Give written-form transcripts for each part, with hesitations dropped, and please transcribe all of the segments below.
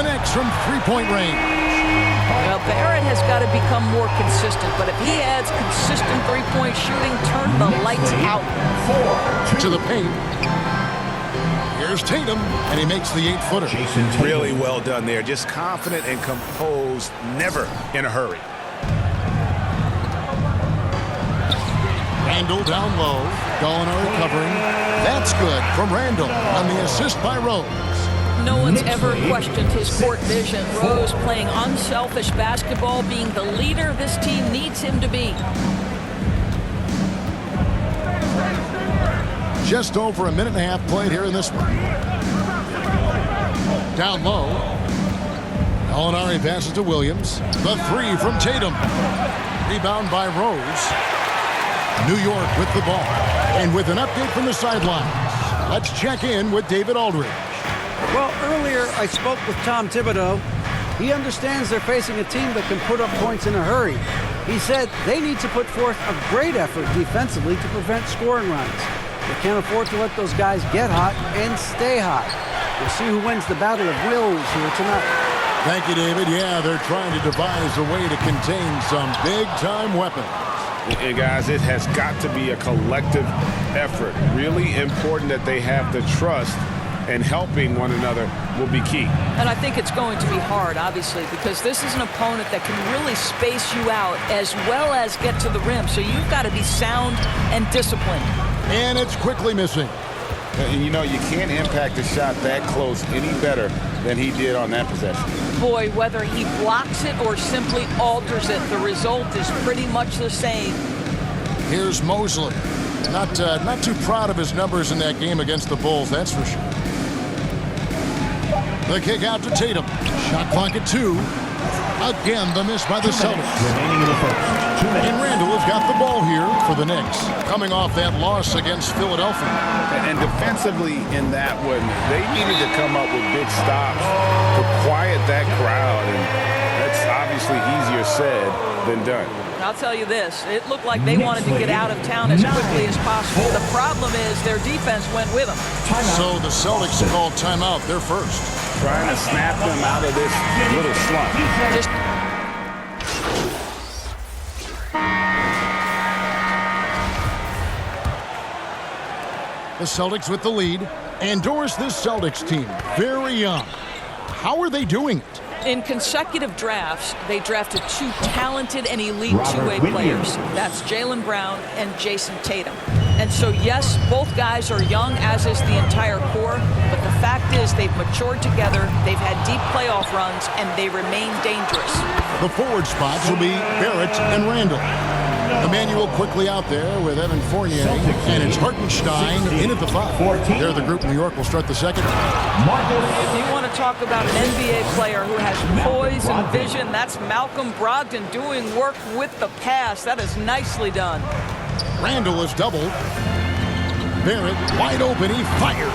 Connects from three-point range. Well, Barrett has got to become more consistent, but if he adds consistent three-point shooting, turn the lights out. To the paint. Here's Tatum, and he makes the 8-footer. Really well done there. Just confident and composed, never in a hurry. Randall down low. Gallinari covering. That's good from Randall on the assist by Rose. No one's ever questioned his court vision. Rose playing unselfish basketball, being the leader this team needs him to be. Just over a minute and a half played here in this one. Down low. Gallinari passes to Williams. The three from Tatum. Rebound by Rose. New York with the ball. And with an update from the sidelines, let's check in with David Aldridge. Well, earlier I spoke with Tom Thibodeau. He understands they're facing a team that can put up points in a hurry. He said they need to put forth a great effort defensively to prevent scoring runs. They can't afford to let those guys get hot and stay hot. We'll see who wins the battle of wills here tonight. Thank you, David. Yeah, they're trying to devise a way to contain some big-time weapons. And guys, it has got to be a collective effort. Really important that they have the trust, and helping one another will be key. And I think it's going to be hard, obviously, because this is an opponent that can really space you out as well as get to the rim. So you've got to be sound and disciplined. And it's quickly missing. And you know, you can't impact a shot that close any better than he did on that possession. Boy, whether he blocks it or simply alters it, the result is pretty much the same. Here's Mosley. Not too proud of his numbers in that game against the Bulls, that's for sure. The kick out to Tatum. Shot clock at 2. Again, the miss by the Celtics. Remaining in the first. 2 minutes. And Randall has got the ball here for the Knicks, coming off that loss against Philadelphia. And defensively in that one, they needed to come up with big stops to quiet that crowd. And that's obviously easier said than done. I'll tell you this, it looked like they wanted to get out of town as quickly as possible. The problem is their defense went with them. So the Celtics called timeout. They're first. Trying to snap them out of this little slump. Just the Celtics with the lead. And Doris, this Celtics team, very young. How are they doing it? in consecutive drafts, they drafted 2 talented and elite two-way players. That's Jaylen Brown and Jason Tatum. And so, yes, both guys are young, as is the entire core. But the fact is they've matured together, they've had deep playoff runs, and they remain dangerous. The forward spots will be Barrett and Randall. Emmanuel quickly out there with Evan Fournier, and it's Hartenstein in at the 5. They're the group. New York will start the second. If you want to talk about an NBA player who has poise and vision, that's Malcolm Brogdon doing work with the pass. That is nicely done. Randall is doubled. Barrett wide open. He fires.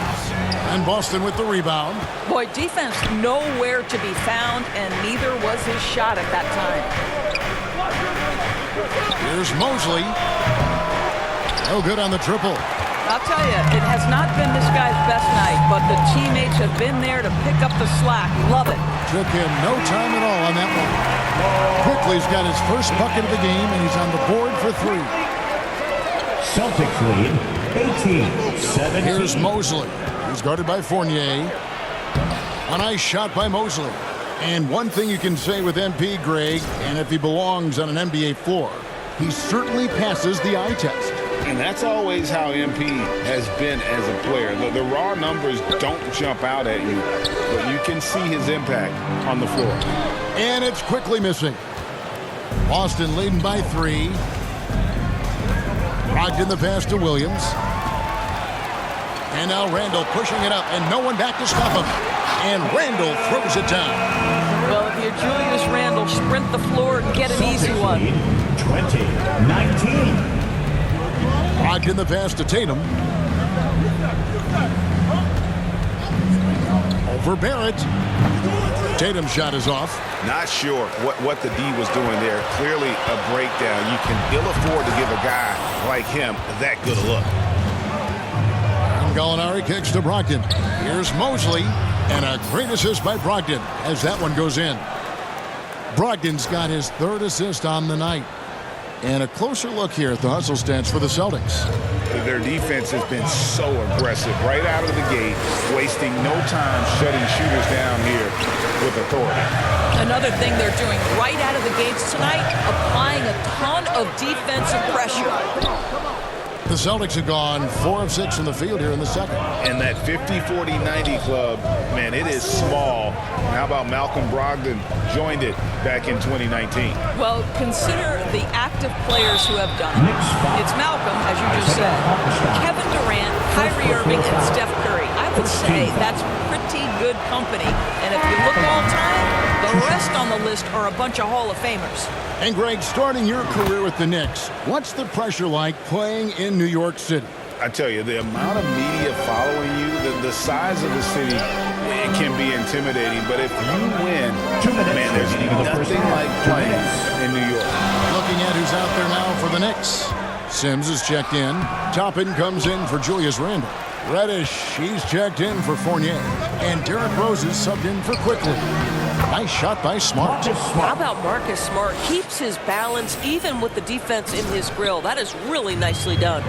And Boston with the rebound. Boy, defense nowhere to be found, and neither was his shot at that time. Here's Mosley. No good on the triple. I'll tell you, it has not been this guy's best night, but the teammates have been there to pick up the slack. Love it. Took him no time at all on that one. Quickly's got his first bucket of the game, and he's on the board for 3. Celtics lead 18-17. Here's Mosley. He's guarded by Fournier. A nice shot by Mosley. And one thing you can say with MP, Greg, and if he belongs on an NBA floor, he certainly passes the eye test. And that's always how MP has been as a player. The raw numbers don't jump out at you, but you can see his impact on the floor. And it's quickly missing. Boston leading by 3. Brogdon the pass to Williams. And now Randall pushing it up, and no one back to stop him. And Randall throws it down. Well, if you're Julius Randle, sprint the floor and get an easy one. 20-19. Brogdon the pass to Tatum. Over Barrett. Tatum's shot is off. Not sure what the D was doing there. Clearly a breakdown. You can ill afford to give a guy like him that good a look. And Gallinari kicks to Brogdon. Here's Mosley. And a great assist by Brogdon as that one goes in. Brogdon's got his third assist on the night. And a closer look here at the hustle stats for the Celtics. Their defense has been so aggressive right out of the gate, wasting no time shutting shooters down here with authority. Another thing they're doing right out of the gates tonight, applying a ton of defensive pressure. The Celtics have gone 4 of 6 from the field here in the second. And that 50-40-90 club, man, it is small. How about Malcolm Brogdon joined it back in 2019? Well, consider the active players who have done it. It's Malcolm, as you just said, Kevin Durant, Kyrie Irving, and Steph Curry. I would say that's pretty good company. And if you look all time, the rest on the list are a bunch of Hall of Famers. And Greg, starting your career with the Knicks, what's the pressure like playing in New York City? I tell you, the amount of media following you, the size of the city, it can be intimidating. But if you win, man, there's nothing like playing in New York. Looking at who's out there now for the Knicks. Sims is checked in. Toppin comes in for Julius Randle. Reddish, he's checked in for Fournier. And Derrick Rose is subbed in for Quickly. Nice shot by Smart. How about Marcus Smart? Keeps his balance even with the defense in his grill. That is really nicely done.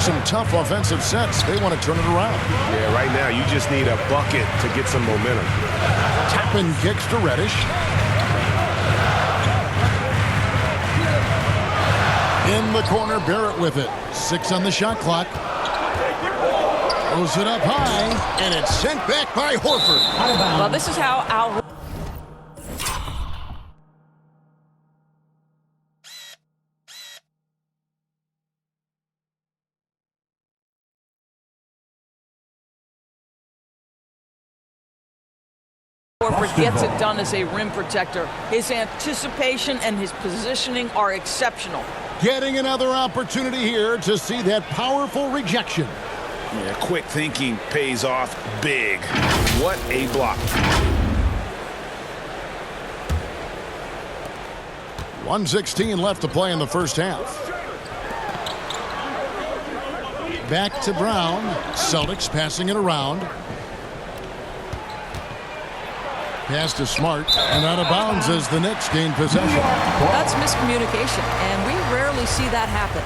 Some tough offensive sets. They want to turn it around. Yeah, right now you just need a bucket to get some momentum. Toppin kicks to Reddish. In the corner, Barrett with it. 6 on the shot clock. Throws it up high, and it's sent back by Horford. Well, this is how Al... Horford gets it done as a rim protector. His anticipation and his positioning are exceptional. Getting another opportunity here to see that powerful rejection. Yeah, quick thinking pays off big. What a block. 1:16 left to play in the first half. Back to Brown. Celtics passing it around. Pass to Smart, and out of bounds as the Knicks gain possession. That's miscommunication, and we rarely see that happen.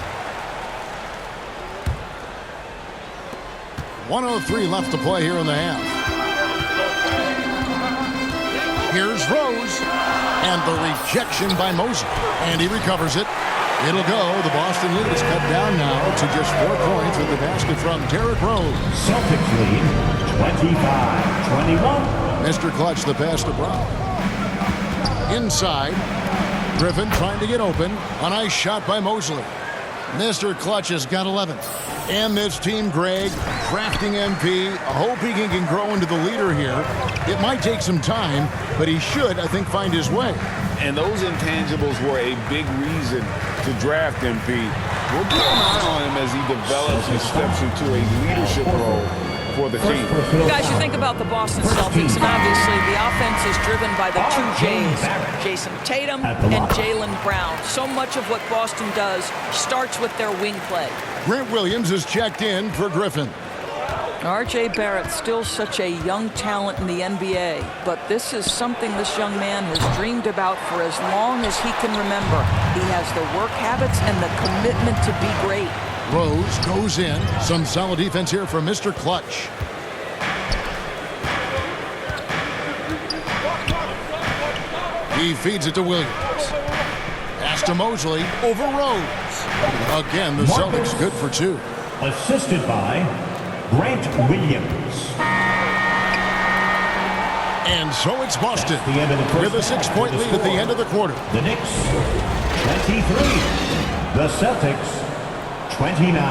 1:03 left to play here in the half. Here's Rose, and the rejection by Mosley, and he recovers it. It'll go. The Boston lead is cut down now to just 4 points with the basket from Derrick Rose. Celtics lead 25-21. Mr. Clutch, the pass to Brown. Inside, Griffin trying to get open. A nice shot by Mosley. Mr. Clutch has got 11. And this team, Greg, crafting MP. I hope he can grow into the leader here. It might take some time, but he should, I think, find his way. And those intangibles were a big reason to draft MP. We'll keep an eye on him as he develops and steps into a leadership role for the team. Guys, you think about the Boston Celtics, and obviously the offense is driven by the 2 J's, Jason Tatum and Jaylen Brown. So much of what Boston does starts with their wing play. Grant Williams is checked in for Griffin. R.J. Barrett, still such a young talent in the NBA, but this is something this young man has dreamed about for as long as he can remember. He has the work habits and the commitment to be great. Rose goes in. Some solid defense here from Mr. Clutch. He feeds it to Williams. Pass to Mosley over Rose. Again, the Celtics good for 2. Assisted by Grant Williams. And so it's Boston The end of the first with a 6-point lead at the end of the quarter. The Knicks 23. The Celtics 29.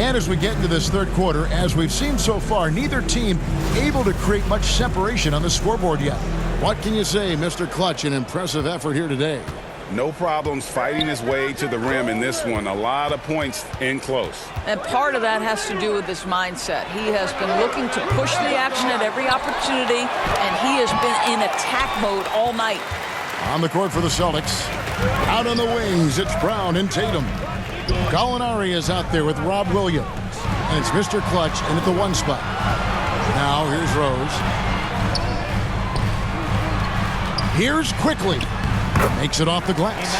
And as we get into this third quarter, as we've seen so far, neither team able to create much separation on the scoreboard yet. What can you say, Mr. Clutch? An impressive effort here today. No problems fighting his way to the rim in this one. A lot of points in close. And part of that has to do with his mindset. He has been looking to push the action at every opportunity, and he has been in attack mode all night. On the court for the Celtics. Out on the wings, it's Brown and Tatum. Gallinari is out there with Rob Williams. And it's Mr. Clutch in at the 1 spot. Now here's Rose. Here's Quickly. Makes it off the glass.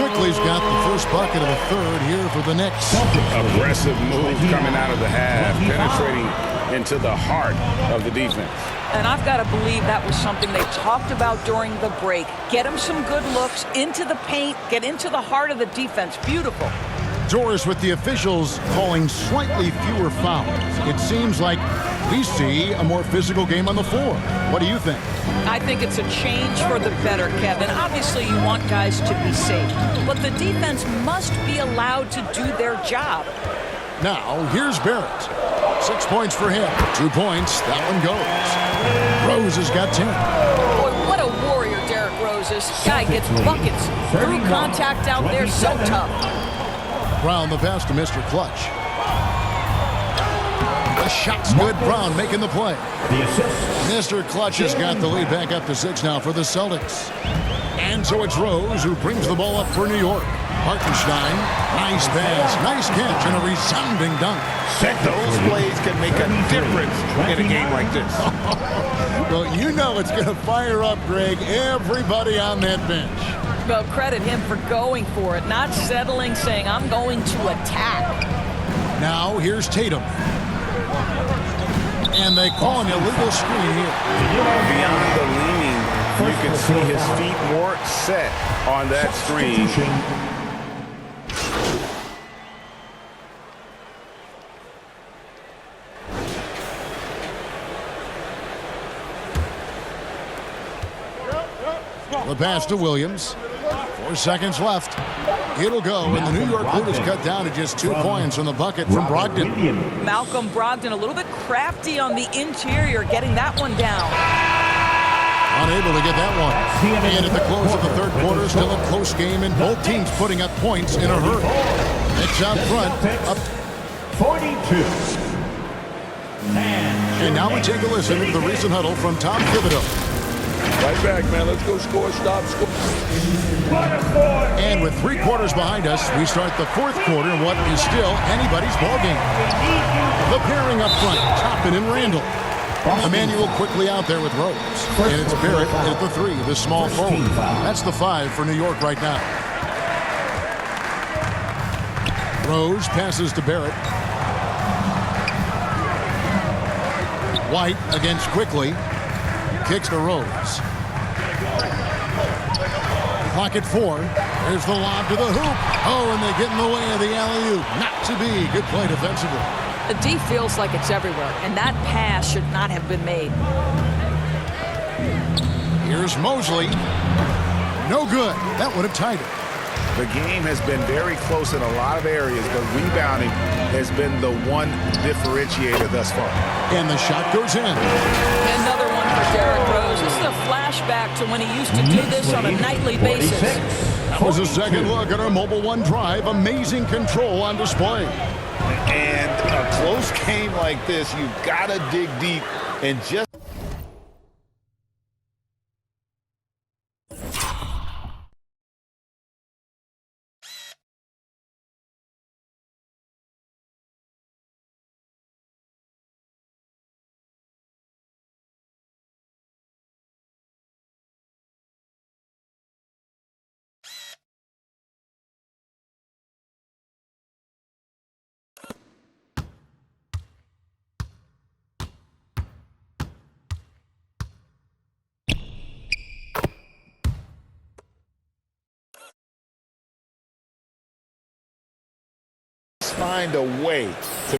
Quickly's got the first bucket of the third here for the Knicks. Aggressive move coming out of the half, penetrating into the heart of the defense. And I've got to believe that was something they talked about during the break. Get him some good looks into the paint, get into the heart of the defense. Beautiful. Doris with the officials calling slightly fewer fouls. It seems like we see a more physical game on the floor. What do you think? I think it's a change for the better, Kevin. Obviously, you want guys to be safe, but the defense must be allowed to do their job. Now, here's Barrett. 6 points for him. 2 points. That one goes. Rose has got 10. Boy, what a warrior Derrick Rose is. Guy gets buckets. Through contact out there, so tough. Brown the pass to Mr. Clutch. The shot's good. Brown making the play. The assist. Mr. Clutch has got the lead back up to 6 now for the Celtics. And so it's Rose who brings the ball up for New York. Hartenstein, nice pass, nice catch, and a resounding dunk. Those plays can make a difference in a game like this. Well, you know it's going to fire up, Greg, everybody on that bench. Well, credit him for going for it, not settling, saying, I'm going to attack. Now, here's Tatum. And they call an illegal screen here. Beyond the leaning, you can see his feet more set on that screen. The pass to Williams. 4 seconds left. It'll go, and the New York lead is cut down to just 2 points from the bucket from Brogdon. Malcolm Brogdon a little bit crafty on the interior, getting that one down. Unable to get that one. And at the close of the third quarter, still a close game, and both teams putting up points in a hurry. It's out front. Up. 42. And now we take a listen to the recent huddle from Tom Thibodeau. Right back, man. Let's go score, stop, score. And with 3 quarters behind us, we start the 4th quarter in what is still anybody's ballgame. The pairing up front, Toppin and Randall. Emmanuel quickly out there with Rose. And it's Barrett at the 3, the small forward. That's the 5 for New York right now. Rose passes to Barrett. White against Quickly. Kicks to Rose. Clock at 4. There's the lob to the hoop. Oh, and they get in the way of the alley-oop. Not to be. Good play defensively. The D feels like it's everywhere, and that pass should not have been made. Here's Mosley. No good. That would have tied it. The game has been very close in a lot of areas, but rebounding has been the one differentiator thus far. And the shot goes in. Another one for Derrick Rose. This is a flashback to when he used to do this on a nightly basis. That was a second look at our Mobile One drive. Amazing control on display. And a close game like this, you've got to dig deep and just find a way to